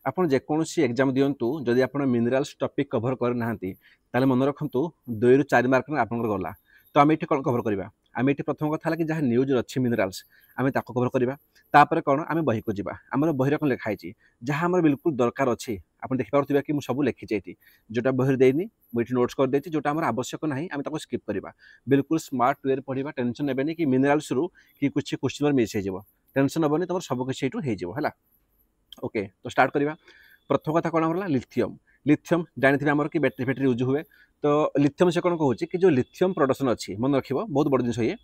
आपण जेकोसी एग्जाम दियंतु जदि आपण मिनरल्स टॉपिक कवर करना ताले मन रखंतु 2 रु 4 मार्क में आपनकर गला तो आम ये कौन कवर करवा आम ये प्रथम कथा कि जहाँ न्यूज अच्छी मिनरल्स आम ताको कवर करवा तापर कौन आम बही को जावा आम बही कौन लिखाई जहाँ आम बिल्कुल दरकार अच्छी आप देखिपे कि मुझे सब लिखी ये जोटा बही देनी मुझे नोट्स कर देती जोटा आम आवश्यक ना आम ताको स्किप करवा बिल्कुल स्मार्ट वे पढ़ा टेंशन नेबेनि कि मिनरल्स रु कि कुछ क्वेश्चन मिस हो टेंशन हेनी तुम सब किसी है ओके तो स्टार्ट करवा प्रथम कथा कौन होगा लिथियम लिथियम जानी आमर कि बैटरी फैटरी यूज हुए तो लिथियम से कौन कहूँ कि जो लिथियम प्रोडक्शन अच्छी मन रख बहुत बड़ जिन ये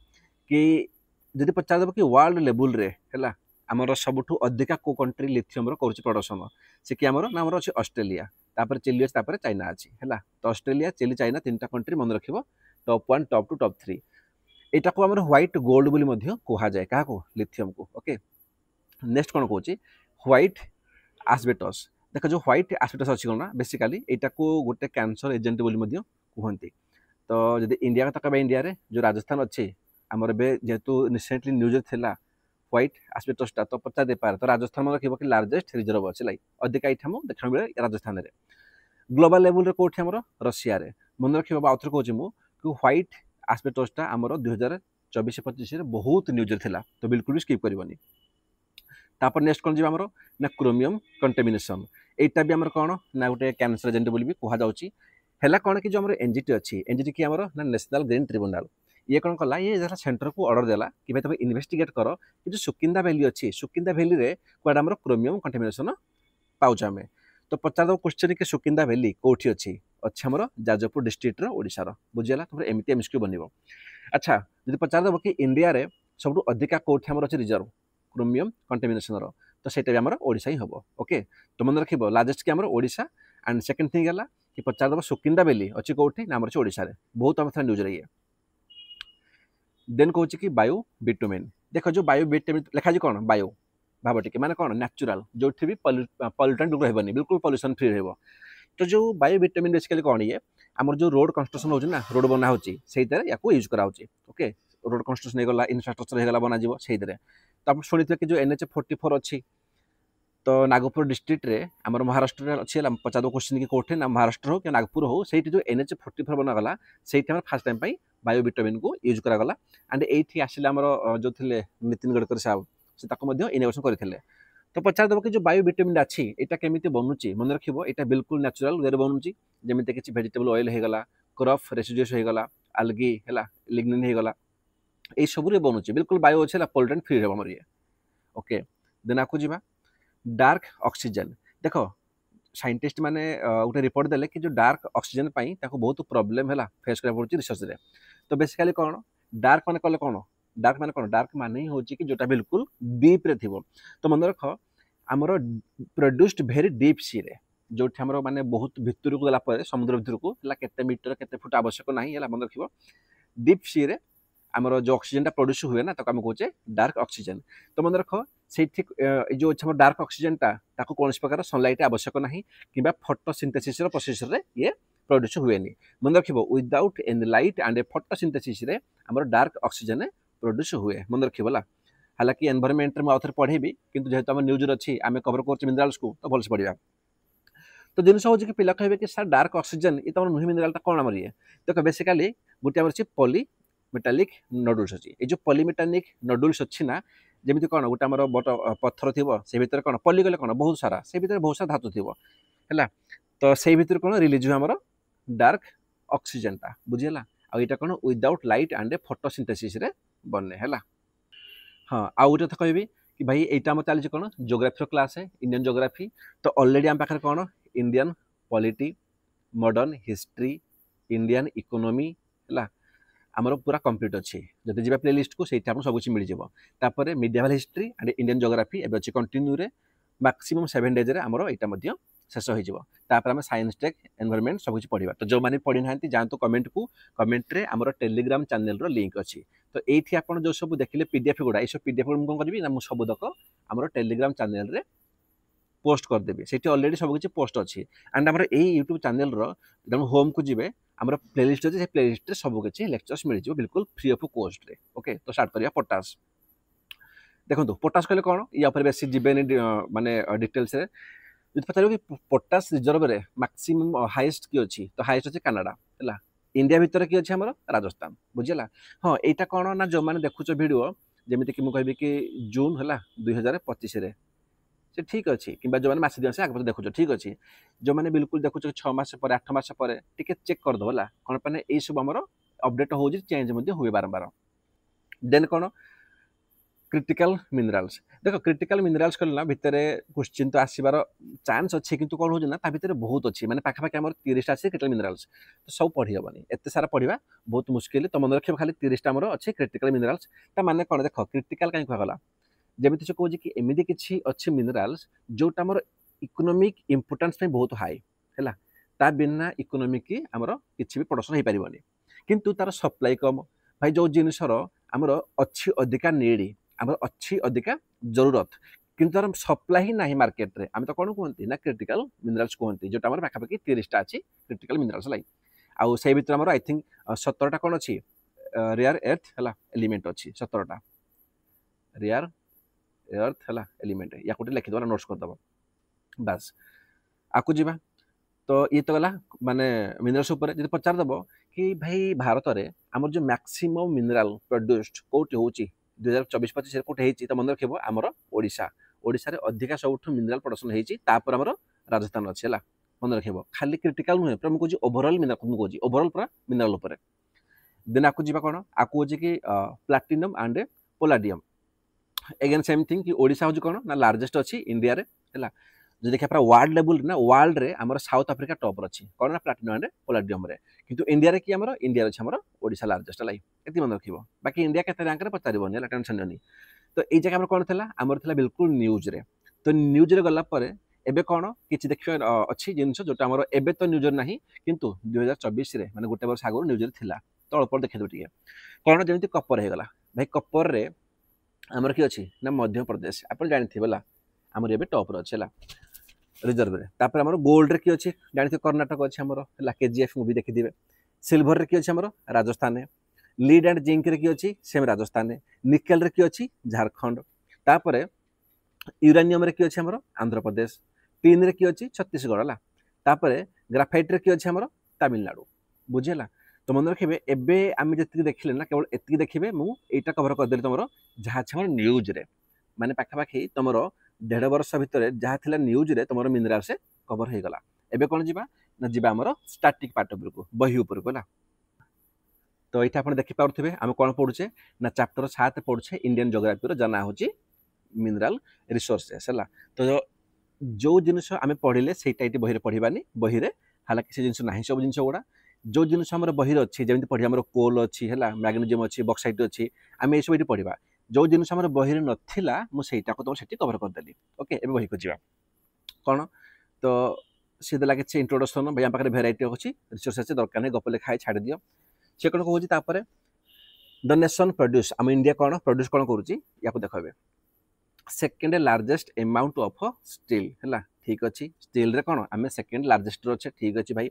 कि जब पचारदेव कि वर्ल्ड लेवल रे है आमर सबुठ अधिका को कंट्री लिथियम कर प्रोडक्शन से कि आमर ना अच्छे ऑस्ट्रेलिया तापर चिली अच्छे चाइना अच्छी है तो ऑस्ट्रेलिया चिली चाइना 3टा कंट्री मन रख टॉप 1 टॉप 2 टॉप 3 यहाँ को आम व्हाइट गोल्ड बोली कहुए क्या लिथियम को ओके नेक्स्ट कौन कहूँ व्हाइट आस्बेटस देख जो व्हाइट आस्बेटस अच्छी कौन बेसिकाली यहाँ को गोटे कैंसर एजेंट बोली कहते तो जब इंडिया कथा कह इंडिया रे जो राजस्थान अच्छी आमर जेहेतु रिसेंटली न्यूज थिला व्हाइट आस्बेटसटा तो पचार दे पारे तो राजस्थान में रखिए कि लार्जेस्ट रिजर्व अच्छे लाई अधिका यहाँ देखा मिले राजस्थान में ग्लोबल लेवल रे कौटी आमर रशिया रे मन रखिए आउथर कहूँ मुझे कि व्हाइट आस्बेटसटा आमर 2024-25 बहुत न्यूज थिला तो बिल्कुल भी स्किप करनी तापर नेक्स्ट कौन जी आमर ना क्रोमियम कंटेमिनेशन यहाँ भी आमर कौन ना गोटे कैंसर एजेंट बोली भी कहला कौन कि जो आमर एनजीटी अच्छी एनजीटी कि आमर ना नेशनल ग्रीन ट्रिब्यूनल ये कौन कला ये जरा सेंटर को ऑर्डर देला कि भाई तुम इन्वेस्टिगेट कर कि जो सुकिंदा वैली अच्छी सुकिंदा वैली रे कौन आमर क्रोमियम कंटेमिनेशन पाउच आम तो पचार दो क्वेश्चन कि सुकिंदा वैली कौटी अच्छी अच्छे आमर जाजपुर डिस्ट्रिक्टर ओडिशार बुझीगला तुम एमती एमएसक्यू बनब अच्छा जब पचार देव कि इंडिया रे सब अधिका कौटी आमर अच्छे रिजर्व क्रोमियम कंटेमिनेशन तो सेटा भी आमर ओडिशा ही हम ओके तो मन रखिए लार्जेस्ट कि आमर ओडिशा एंड सेकेंड थिंग है कि पचार देव सुकिंदा वैली अच्छी कौटी ना आमर अच्छे ओडिशा रे बहुत आम न्यूज रही देन कहूँ कि बायो बिटुमिन देख जो बायो बिटुमिन लिखाई कौन बायो भाव टी मैंने कौन नेचुरल जो भी पल्यूटेंट बिल्कुल रहबनी बिल्कुल पल्यूशन फ्री रह तो जो बायो बिटुमिन बेसिकली कौन ये आमर जो रोड कंस्ट्रक्शन होना रोड बना होती या यूज कराऊँ ओके रोड कंस्ट्रक्शन होगा इनफ्रास्ट्रक्चर होगा बनाजी से तो आप शुणी कि जो NH44 अच्छी तो नागपुर डिस्ट्रिक्ट रे आमर महाराष्ट्र अच्छी पचार क्वेश्चन कि कौटे ना महाराष्ट्र हो कि नागपुर हो से जो NH44 बनागला से फास्ट टाइम बायो विटामिन को यूज करागला एंड ये आसिले आमर जो थे नितिन गडकरी साहब से इनोवेशन करते तो पचार देव कि जो बायो विटामिन अच्छी यहाँ केमी बनूची मन रख यहाँ बिल्कुल नेचुरल वे बनूची जमी किसी भेजिटेबल ऑयल होगा क्रॉप रेसिड्यूज होगा आल्गी है लिग्निन होगा ये सब बनूची बिल्कुल बायो अच्छे पोल्यूटेंट फ्री रहा ये ओके देन आपको जी डार्क ऑक्सीजन देख साइंटिस्ट माने गोटे रिपोर्ट देले कि जो डार्क ऑक्सीजन पाई ताको बहुत प्रॉब्लम है फेस करा पड़ुची रिसर्च रे तो बेसिकली कौन डार्क माने कले कौन डार्क माने ही होची कि जोटा बिल्कुल डीप रे थिबो तो मन रख आमर प्रोड्यूस्ड वेरी डीप सी रे जो आमर माने बहुत भितर को गला पर समुद्र भितर को केते मीटर केते फुट आवश्यक नहीं है मन रखिबो डीप सी रे आमर जो ऑक्सीजन प्रोड्यूस हुए ना ताको हम कहूचे डार्क ऑक्सीजन तो मन रख से जो अच्छे डार्क ऑक्सीजन ताको कौन प्रकार सनलाइट आवश्यक ना कि फोटोसिंथेसिस प्रोसेस रे ये प्रोड्यूस हुए मन रख without any light and photosynthesis रे आमर डार्क ऑक्सीजन प्रोड्यूस हुए मन रखा हालांकि एनवायरनमेंट में आउे पढ़ेबी किंतु जेहेतु आम न्यूज अच्छी आम कवर कर मिनरल्स को तो भलसे पढ़ा तो जिन हूँ कि पिला कहे कि सर डार्क ऑक्सीजन ये तुम नुहे मिनरल कौन आमर ये तो बेसिकाली गोटे आमर अच्छी पॉलीमेटालिक नोडुल्स अच्छी ये जो पॉलीमेटालिक नोडुल्स अच्छी ना जमी कौन गोटे आमर बट पत्थर थी से भितर कौन पली गले कौन बहुत सारा से भितर बहुत सारा धातु थी है तो से भितर कौन रिलीज हुए आमर डार्क ऑक्सीजनटा बुझीगला आईटा कौन विदाउट लाइट एंड फोटोसिंथेसिस रे बने है हाँ आउ गोटे कथ कहबी कि भाई यहाँ आम चली कौन ज्योग्राफी क्लास है इंडियन ज्योग्राफी तो ऑलरेडी आम पाखे कौन Indian polity modern history Indian economy है आमर पूरा कंप्लीट अच्छी जब जी प्लेलिस्ट को सही सब कुछ मिल जापर मिडियाल हिस्ट्री एंड इंडियन ज्योग्राफी एवं अच्छी कंटिन्यू रे मैक्सिमम 7 डेज आमर यहाँ शेष होपर आम साइंस टेक एनवायरनमेंट सब कुछ पढ़ा तो जो मैंने पढ़ी ना जातु कमेंट को कमेंट रे आमर टेलीग्राम चैनल रो लिंक अच्छी तो ये आप जो सब देखिले पीडीएफ गुड़ा ये पीडीएफ कौन करी ना सब तक आमर टेलीग्राम चैनल रे पोस्ट करदेवी से ऑलरेडी सब किसी पोस्ट अच्छी एंड आमर यही यूट्यूब चैनल रो होम को जी आमर प्लेलिस्ट अच्छे प्लेलिस्ट रे सब किसी लेक्चर्स मिल जाए बिल्कुल फ्री ऑफ कॉस्ट रे ओके तो स्टार्ट करिया पोटास देखो पोटास कहले कौन या बेस जीवन माने डिटेल्स ଯଦି ପଚାରିବ କି ପଟାସ ରିଜର୍ଭରେ ମାକ୍ସିମମ୍ ହାଇଏଷ୍ଟ କିଏ ଅଛି ତ ହାଇଏଷ୍ଟ ଅଛି କାନାଡା ହେଲା। इंडिया भितर किए अच्छे आमर राजस्थान बुझीला। हाँ यहाँ कौन ना जो मैंने देखुच भिड जमीक मुझे कहबी कि जून है 2025 से ठीक अच्छे कि जो मैंने मस दिवस आगे देखुच ठीक अच्छे जो मैंने बिल्कुल देखुच 6 मास पर 8 मास पर टिके चेक करदे है कौन पे यही सब आम अपडेट हो चेंज हुए बारंबार। देन कौन क्रिटिकल मिनराल्स देख क्रिटिकल मिनराल्स कहना भितर क्वेश्चन तो आसबार चान्स अच्छे कि कौन होना बहुत अच्छी मैंने पाखापाखि आम 30 अच्छे क्रिटिकल मिनराल्स तो सब पढ़ी हेनी एत सारा पढ़ा बहुत मुस्किल तो मन रखिए खाली 30 आम अच्छे क्रिटिकल मिनराल्स माने कौन देख क्रिटिकल कहीं कहला जमी से कहे कि एमती किसी अच्छे मिनराल्स जोटा आम इकोनोमिक इम्पोर्टान्स बहुत हाई है ता बिना इकोनोमिक आमर किसी भी प्रोडक्शन हो पारनि किंतु तार सप्लाई कम भाई जो जिनसर आमर अच्छी अधिका नीड आमर अच्छी अधिका जरूरत किंतु तार सप्लाई ही ना मार्केट रे आम तो कौन कहते ना क्रिटिकल मिनराल्स कहते जो आम पाखापाखि 30 अच्छी क्रिटिकल मिनराल्स लाई आउ से भितर आमर आई थिंक 17टा कौन अच्छी रेयर एर्थ है एलिमेंट अच्छी 17टा रेयर एर्थ है एलिमेंट या गोटे लिखिदेव नोट्स करदेव बास आकु जीवा तो ये तो गला माने मिनरल्स ऊपर जब पचारदेव कि भाई भारत में आमर जो मैक्सिमम मिनराल प्रोड्यूस्ड कौटी हो 2024-25 कौटे होती तो मन रखिए आमर ओडिशा ओडिशा अधिका सब मिनराल प्रोडक्शन होती आमर राजस्थान अच्छे है मन रखिए खाली क्रिटिकल नुहे पूरा मुझे ओभरअल मुझे ओभरअल पूरा मिनराल उपर देन आकु जीवा कौन आकु हूँ कि platinum and palladium again same thing कि ओडिशा हूँ कौन ना लार्जेस्ट अच्छी इंडिया रे है जो देखा पूरा वर्ल्ड लेवल ना वर्ल्ड रे आमर साउथ आफ्रिका टॉप अच्छी कौन ना प्लाटिनम एंड पोलाडियम रे किंतु इंडिया रे कि आमर इंडिया अच्छे आमर ओडिशा लार्जेस्ट लाई ये मन रखिए बाकी इंडिया के रैंक पचारे टेंशन नहीं तो ये जगह कौन थी आमर थी बिल्कुल न्यूज रे तो न्यूज रे गला पर एबे कौन कि देखिए अच्छी जिन जोटा आमर एबे तो न्यूज ना किंतु 2024 रे माने गोटे वर्ष आगु न्यूज थिला तो अल्प देखिए टे कौन जमी कपर हो गला भाई कपर रे आमर किए अच्छी ना मध्य प्रदेश आप जानते बोला आमर एबे टॉप अच्छे है रिजर्व रे तापर आमर गोल्ड रे किए अच्छी जानते कर्णाटक अच्छे आमर है केजीएफ मूवी देखिए सिल्वर रे किए अच्छे आमर राजस्थान लीड एंड जिंक रे किए अच्छी सेम राजस्थान निकेल रे किए अच्छी झारखंड तापर यूरानियम रे किए अच्छी आमर आंध्र प्रदेश टीन रे किए अच्छी छत्तीसगढ़ है तापर ग्राफाइट रे किए अच्छी आमर तमिलनाडु बुझेला तो मन रखिए एबे आम जी देखिले ना केवल एति देखिए मुझे कवर करदेली तुम जहाँ अच्छे न्यूज रे माने पाखापाखि तुम 1.5 वर्ष भितर जहाँ थी न्यूज रे तुम मिनराल से कवर हो गला एबे कौन जीवा ना जीवा आमर स्टाटिक पार्ट उपरको बही उपरको है तो ये आप देखिपे आम कौन पढ़ुचे ना चैप्टर 7 पढ़ुचे इंडियन जोग्राफी जना हूँ मिनराल रिसोर्सेस है तो जो जिनस आम पढ़ले से बही पढ़ानी बही हालांकि से जिन ना सब जिन गुड़ा जो जिनस आम बही अच्छी जमी पढ़ी आम कोल अच्छी है मैग्नेशियम अच्छी बक्साइट अच्छी आम ये सब ये पढ़ा जो जिनस आम बही नाला मुझे तुम से कवर करदेली ओके ए बही को जा कौन तो सी देला कि इंट्रोडक्शन भाई आम पाखे भेराइटी अच्छी रिसोर्स अच्छे दरकार नहीं गप लिखाए छाड़ दियो से कौन कहूँ द नेशन प्रोड्यूस आम इंडिया कौन प्रोड्यूस कौन करुँची या देखे second largest amount of steel है ठीक अच्छे स्टील रे कौन आम सेकेंड लार्जेस्ट अच्छे ठीक अच्छे भाई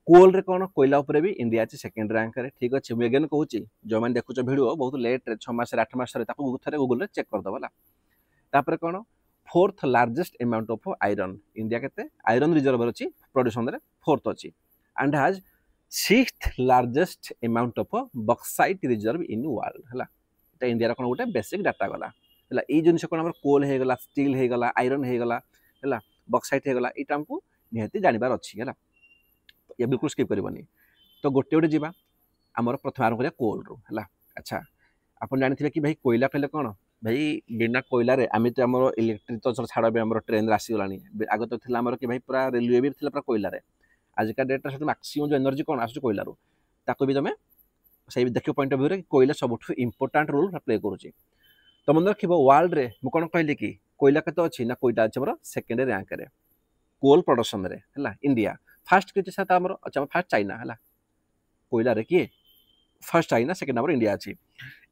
कोल रे कौन कोयला उपर भी इंडिया अच्छे सेकेंड रैंक रे ठीक अच्छे मुझे अगेन कहूँ जो मैंने देखुच भिडियो बहुत लेट रे 6 मास 8 मास थे गूगल चेक करदेव है तापर कौन fourth largest amount of iron India के आयरन रिजर्वर अच्छी प्रोड्यूसन रे फोर्थ अच्छी and has 6th largest amount of bauxite reserve in world है इंडिया कौन गोटे बेसिक डाटा गला है ये जिन कौन कोल हो गला स्टील हो गला आयरन हो गला है बक्साइट हो गला यहाँ आमको निहाती जानवर अच्छी है ये बिल्कुल स्किप करनी तो गोटे गोटे जावा आमर प्रथम आरंभ करिया कोल रू है अच्छा आप जानते कि भाई कोयला कहले कौन भाई बिना कोयला रे आम तो आम इलेक्ट्रिक तो छाड़ भी आम ट्रेन आसीगला आग तो थी कि भाई पूरा रेलवे भी थी पूरा कोयला आजिका डेट्रे सब मैक्सिमम जो एनर्जी कौन आस कोयला ताको भी तुम्हें से देखिए पॉइंट ऑफ व्यू रे कोयला सब इंपोर्टाट रोल प्ले करुच्ची तो मन रख वर्ल्ड रे मुझे कौन कहली कि कोयला के अच्छी ना कोयला अच्छे मोर सेकेंड रैंक रे कोल प्रोडक्शन रे है इंडिया फास्ट किए आमर अच्छा फास्ट चाइना है कोयला रे किए फर्स्ट चाइना सेकेंड आमर इंडिया अच्छी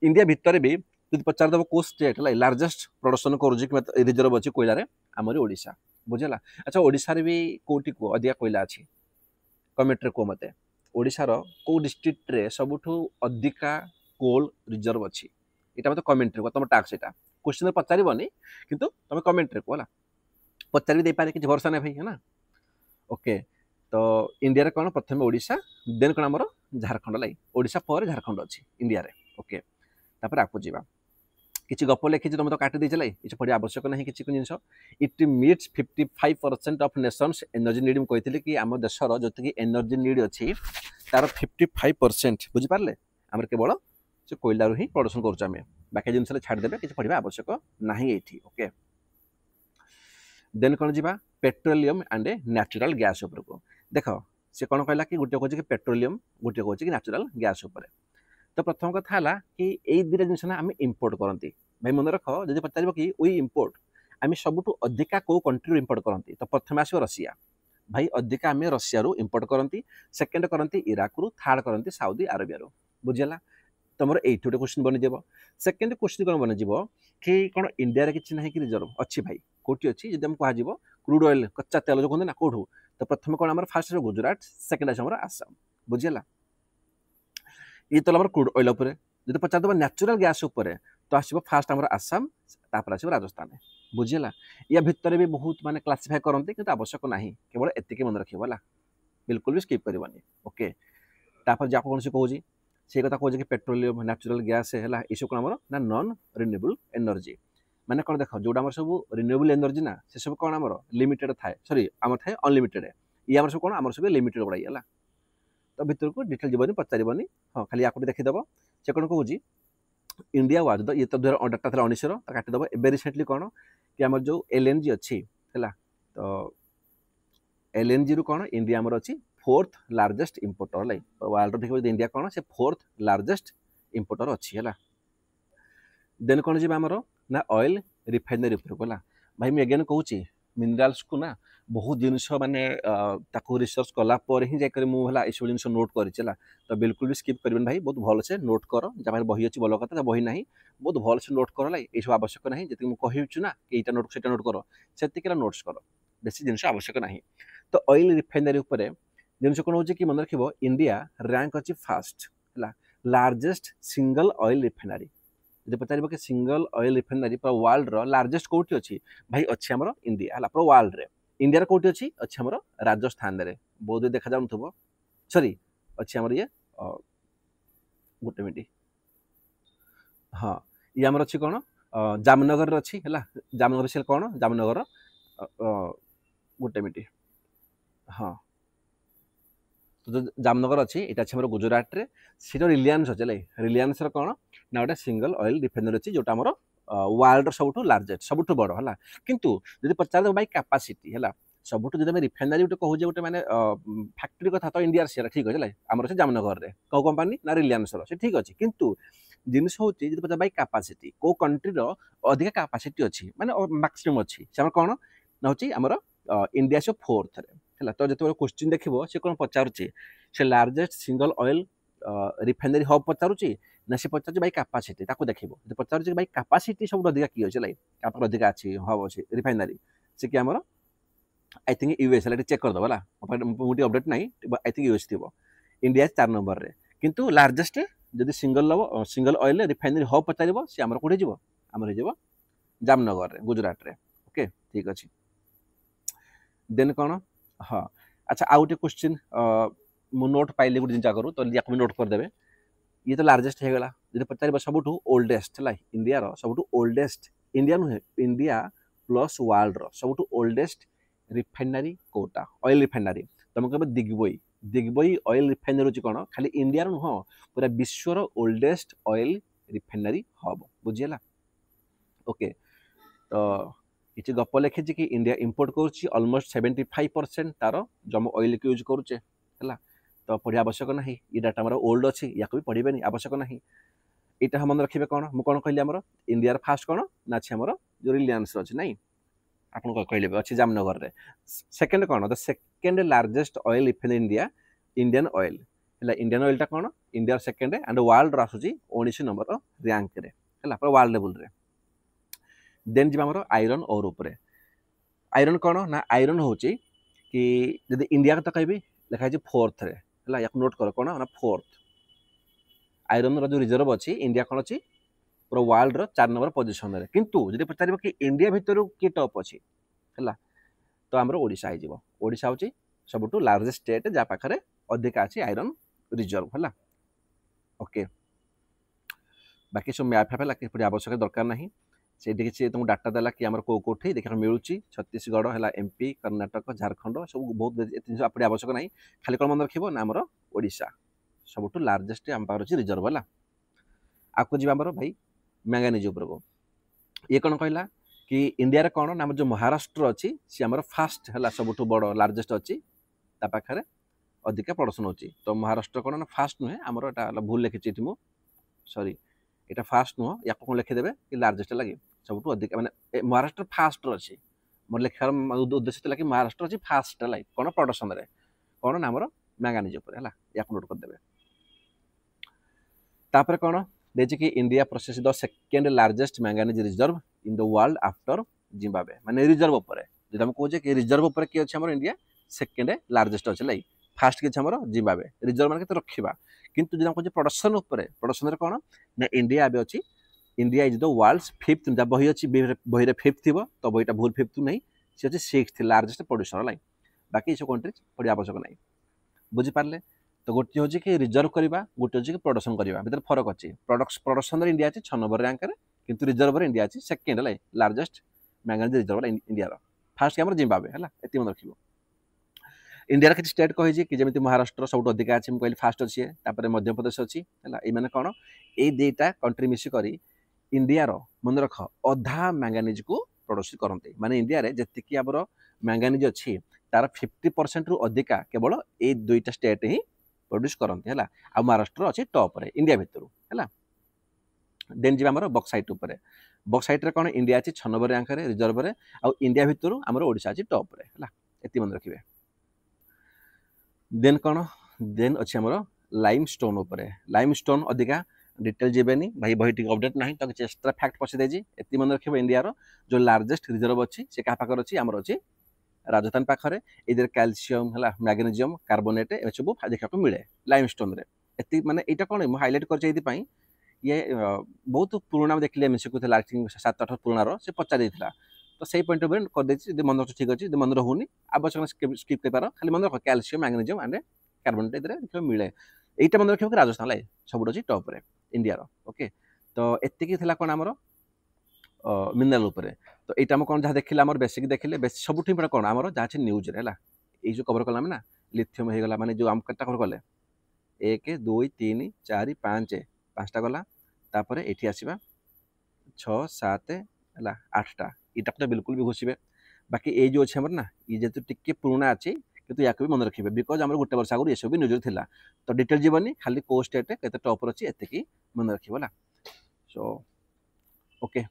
इंडिया भितर भी जो पचारदेव को स्टेट है लार्जेस्ट प्रोडक्शन कर रिजर्व अच्छी कोयला रे आमर ओडिशा बुझेगा अच्छा ओडिशा रे भी कोटी को अधिका कोयला अच्छी कमेंट रे को मत ओडिशार को डिस्ट्रिक्ट रे सबुठु अधिका कोल रिजर्व अच्छी यहाँ मतलब कमेंट रे तुम टास्क यहाँ क्वेश्चन पचारबनी किंतु तुम कमेंट रे कहला पचार भी देपारे किसी भरोसा नहीं भाई है ना। ओके तो इंडिया रे कौन प्रथम ओडिशा देन कौन आमर झारखंड लाई ओडिशा पर झारखंड अच्छी इंडिया रे। ओके तापर आपको जीवा किसी गप लिखी तुम तो काटी देला ये पढ़ा आवश्यक नहीं किसी जिन it meets 55% of nation's energy need कहते कि आम देशर जी एनर्जी नीड अच्छी तार 55% बुझिपारे आम केवल से कोयला ही प्रदूषण करें बाकी जिन छाड़देवे किसी पढ़ा आवश्यक ना ये। ओके देन कौन जा पेट्रोलियम एंड नेचुरल गैस उपर को देख से कौन कहला कि गोटे कहे कि पेट्रोलियम गोटे कहे कि नेचुरल गैस उपर। तो प्रथम कथा है कि यही दुटा जिन आम इम्पोर्ट करती भाई मन रख जब पचार कि वी इम्पोर्ट आम सबुठ अधिका कौ कंट्री इम्पोर्ट करती तो प्रथम आसो रशिया भाई अधिका आम रशिया इम्पोर्ट करती सेकेंड करती इराक रु थर्ड करती साउदी अरेबिया बुझीगला। तुम ये गोटे क्वेश्चन बनीज सेकेंड क्वेश्चन कौन बनीज कि कौन इंडिया किसी ना कि रिजर्व अच्छी भाई कौटी अच्छी जब कह क्रूड ऑयल कच्चा तेल जो कहते ना कौटू तो प्रथम कौन आम फास्ट गुजरात सेकेंड आस आसाम बुझीगला। ये तो क्रूड ऑयल उपर जो पचार देव नेचुरल गैस उपर तो आसो फास्ट आम आसाम तापर आसो राजस्थान बुझीगला। या भितर भी बहुत माने क्लासीफाई करते कि आवश्यक ना केवल एतिक मन रखा बिल्कुल भी स्किप करवानी। ओके तापर जहाँ कौन से कहूँ से कथा कहे कि पेट्रोलियम नेचुरल गैस है ये सब कौन ना नॉन रिन्यूएबल एनर्जी माने कौन देख जो सब रिन्यूएबल एनर्जी ना से सब कौन आम लिमिटेड थाए सॉरी आम थाए अनलिमिटेड ये आम सब कौन आम सब लिमिटेड गुड़ाई तो भितर को डिटेल जीवन पचारबनी हाँ खाली या देखीदेव से कौन कहूँ इंडिया वाज द ये तो 2018 था 19 काटिदेव ए रिसेंटली कौन कि आम जो एलएनजी अच्छी है तो एलएनजी रु कौन इंडिया आमर अच्छी 4th largest importer like world देखिए इंडिया कौन से 4th लार्जेस्ट इम्पोर्टर अच्छी है। देन कौन जी आमर ना ऑयल रिफाइनरी उपरकला भाई मुझे अगेन कहूँ मिनराल्स को ना बहुत जिनस माने रिसर्च कलापर ही जाकर मुझे ये सब जिन नोट करा तो बिल्कुल भी स्किप करें भाई बहुत भल से नोट कर जहाँ बही अच्छी भल कथा बही ना बहुत भल से नोट कर ये सब आवश्यक ना जी मुझे कहूँ ना कि यहाँ नोट से नोट कर से नोट्स कर बेसी जिन आवश्यक ना। तो ऑयल रिफाइनरी उपर जिन कौन हो कि मन रख इंडिया रैंक अच्छी फास्ट है लार्जेस्ट सिंगल ऑयल रिफाइनरी जो पचार कि सिंगल ऑयल रिफाइनरी पूरा वर्ल्ड लार्जेस्ट कौटी अच्छी भाई अच्छी आम इंडिया है पूरा वर्ल्ड रे इंडिया कौटी अच्छी अच्छी आम राजस्थान रे बहुत देखा जाऊ सॉरी अच्छी आम ये गोटे मिनट हाँ ये आमर अच्छी कौन जामनगर अच्छी है जामनगर से कौन जामनगर गोटे मिनट हाँ तो जो जामनगर अच्छी ये अच्छे गुजरात रे सीट रिलायंस अच्छे रिलायंस कौन ना गोटे सिंगल ऑयल रिफाइनरी अच्छी जोटा आम वर्ल्ड सब लार्जेस्ट सब बड़ है किंतु जब पचार बै कैपेसिटी है सबुठ जब रिफाइनरी गोटे कहूँ गोटे मैंने फैक्ट्री कथा तो इंडिया से ठीक अच्छे आम से जामनगर में कौ कंपानी ना रिलायंस से ठीक अच्छे किंतु जिनस हूँ पचार बै कैपेसिटी कौ कंट्री अधिक कैपेसिटी अच्छी माने मैक्सिमम अच्छी से कौन ना हूँ आमर इंडिया से 4th है तो जो क्वेश्चन देखो सी कौन पचारुचे से largest single oil refinery hub पचारुचे ना से पचार बै कैपेसिटी देखो जो पचार बै कैपेसिटी सब अधिक किए अच्छे लाइक अधिक अच्छी हब अच्छे रिफाइनरी से कि आमर आई थिंक यूएस है चेक करदेव है मुझे अपडेट ना आई थिंक यूएस थी इंडिया 4 नंबर रे किंतु लार्जेस्ट जब सिंगल ऑयल रिफाइनरी हब पचार सी आम कौटे आमर हो जामनगर रे गुजरात रे। ओके ठीक अच्छे देन कौन हाँ अच्छा आउ गोटे क्वेश्चन मु नोट पाइली गोटे जिन करूँ तो या नोट करदे ये तो लार्जेस्ट हो गला जब पचार सब ओल्डेस्ट है इंडिया सब ओल्डेस्ट इंडिया नुहे इंडिया प्लस वर्ल्ड सब ओल्डेस्ट रिफाइनरी कोटा ऑयल रिफाइनरी तुम कह दिग्बई ऑयल रिफाइनरी हूँ कौन खाली इंडिया नुह पूरा विश्वर ओल्डेस्ट ऑयल रिफाइनरी हब बुझीगला। ओके तो ये गप लिखी कि इंडिया इंपोर्ट कर ऑलमोस्ट 75% तार जम ऑयल को यूज करुचे है तो पढ़ा आवश्यक ना ये डाटा हमारा ओल्ड अच्छी या भी पढ़े आवश्यक ना यहाँ मन रखिए कौन मुझे कौन कहली आमर इंडिया फास्ट कौन ना अच्छे आमर जो रिलायंस अच्छे ना आप कहले अच्छे जामनगर रे सेकेंड कौन the second largest oil refinery India Indian Oil है इंडियन ऑयल कौन इंडिया सेकेंड एंड वर्ल्ड आसूसी 19 नंबर रैंक रे है पूरा वर्ल्ड लेवल रे। देन जी आमर आयरन ओर उपरे आयरन कौन ना आयरन हूँ कि जब इंडिया तो कहि लिखाई 4th रे है या नोट कर कौन ना 4th आयरन जो रिजर्व अच्छी इंडिया कौन अच्छी पूरा वर्ल्ड 4 नंबर पोजिशन रे किंतु जब पचार कि इंडिया भितर किए टॉप अच्छी है तो आमर ओडिशा हो ओडिशा हूँ सबुठू लार्जेस्ट स्टेट जहाँ पाखे अधिका अच्छी आयरन रिजर्व है ओके बाकी सब मैप फैप है आवश्यक दरकार ना से किसी तुमको डाटा देला कि आमर कौटी देखा मिलूँ छत्तीसगढ़ है एमपी कर्णाटक झारखंड सब बहुत आप आवश्यक ना खाली कौन मन रखिए ना आमर ओडिशा सबुठू लार्जेस्ट आम पाखे अच्छी रिजर्व है आपको जी आमर भाई मैंगानिज उपर को ये कौन कहला कि इंडिया रे कौन ना जो महाराष्ट्र अच्छी सी आमर फास्ट है सबुठू बड़ लार्जेस्ट अच्छी पाखे अधिका प्रडक्शन होची तो महाराष्ट्र कौन ना फास्ट नुहे आमर एटा भूल लिखी मुझे सॉरी यहाँ फास्ट नुह या कौन लिखिदेवे कि लार्जेस्ट लगे सब अधिक माने महाराष्ट्र फास्ट अच्छी मोर लिखार उद्देश्य था कि महाराष्ट्र अच्छी फास्ट है कौन प्रडक्शन कौन ना आमर मैंगानिज है या नोट करदे तापर कौन देखिए कि India possess the second largest manganese reserve in the world after Zimbabwe माने रिजर्व उपर जो हम कहे कि रिजर्व उपर किए अच्छे आम इंडिया सेकेंड लार्जेस्ट अच्छे लाई फास्ट किए आम जिम्बाब्वे रिजर्व मान के रखा किंतु जो कहे प्रोडक्शन उपर प्रोडक्शन कौन ना इंडिया ए अच्छी India is the world's fifth जहाँ बही अच्छी बही फिफ्थ थी तो बहीटा भूल फिफ्थ नहीं सी अच्छे सिक्स लार्जेस्ट प्रोड्यूसर लाई बाकी सब कंट्रीज पढ़ा आवश्यक ना बुझीपारे तो गोटे हूँ कि रिजर्व करवा गोटे हूँ कि प्रोडक्शन करवा भर फरक अच्छी प्रोडक्शन इंडिया अच्छी 6 नंबर रैंक किंतु रिजर्व इंडिया अच्छी सेकेंड है largest manganese reserve India first कैमरा जिम्बाब्वे है ये मन रखिए इंडिया किसी स्टेट कही कि जमी महाराष्ट्र सब अधिका अच्छी मुझे फास्ट अच्छी मध्य प्रदेश अच्छी है ये कौन ये दुईटा कंट्री मिसिक इंडिया मन रख अधा मैंगानिज को प्रोड्यूस करते माने इंडिया रे जी आमर मैंगानिज अच्छी तार 50% रु अधिका केवल ये दुईटा स्टेट ही प्रोड्यूस करते है आ महाराष्ट्र अच्छी टॉप रे इंडिया भितर है देन जी आमर बक्साइट उपर बक्साइट रे कौन इंडिया अच्छी 6 नंबर रैंक रिजर्व रे आ इंडिया भितर आमर ओडिशा अच्छी टॉप रे है ये मन रखिए देन कौन देन अच्छे आमर लाइमस्टोन उपर लाइमस्टोन अधिका डिटेल जीवेनी भाई बही टी अपडेट ना तो किसी एक्सट्रा फैक्ट पछे देजी एति मन रखिबो इंडिया रो जो लार्जेस्ट रिजर्व अच्छी से क्या पाखर अच्छी आमर अच्छी राजस्थान पाखरे इधर कैल्शियम है मैग्नेशियम कार्बोनेट ए सब देखा मिले लाइमस्टोन रे एति माने एटा कोन मु हाइलाइट कर ये बहुत पुराना देखिले मिसिक 7-8 पुराना रो से पचा देथिला तो सही पॉइंट ऑफ व्यू कर देछि जे मन ठीक अछि जे मन रहउनी आवश्यक स्किप कर पारो खाली मन रख कैल्शियम मैग्नेशियम एंड कार्बोनेट इधर देखो मिले एटा मन रखिबो राजस्थान लाई सब अच्छी टॉप रे इंडिया रो ओके तो एतिकी थिला कोन हमरो मिनरल उपरे तो एटा हम कोन जहा देखिला हमर बेसिक देखिले बेस सबुठी बड कोन हमरो जहा छै न्यूज रे हला ए जो कवर कलाम ना लिथियम हे गला माने जो हम कट्टा कवर कले 1 2 3 4 5 5टा गला तापरे एठी आसीबा 6 7 हला 8टा इटा तो बिल्कुल भी घुसीबे बाकी ए जो छै हमर ना ये जेतु टिके पुराना अछि किंतु याक भी मन रखिबे बिकॉज हमर गोटे वर्ष आगु ये सब भी न्यूज थिला तो डिटेल जीवनी खाली को स्टेट केते टॉप अछि एते की मन रखिबोला सो ओके